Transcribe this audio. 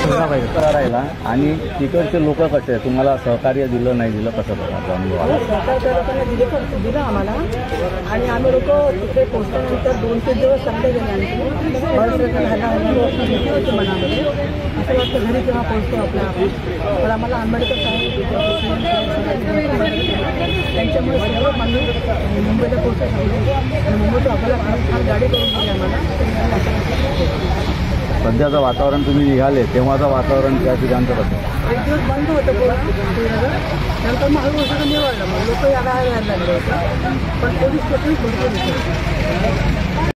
ठेवला पाहिजे करायला. आणि तिकडचे लोक कसे आहे, तुम्हाला सहकार्य दिलं नाही दिलं कसं बघा अनुभव आला? सहकार्य दिलं आम्हाला. आणि आम्ही लोक तिथे पोहोचल्यानंतर 2-3 दिवस चांगले गेले. आणखी भीती होती मनामध्ये, असं वाटतं घरी केव्हा पोहोचतो आपला. पण आम्हाला आंबेडकर साहेब त्यांच्यामुळे सर्व माणूस मुंबईला पोहोचत होते. आणि मुंबईतून आपल्याला फार गाडी करून दिली आम्हाला. सध्याचं वातावरण तुम्ही निघाले तेव्हाचं वातावरण त्या ठिकाणचं कसं? एक दिवस बंद होतं नंतर मग हळूहळू सगळं निवडलं. मग लोक यायला लागले होते, पण पोलीस भरपूर होते.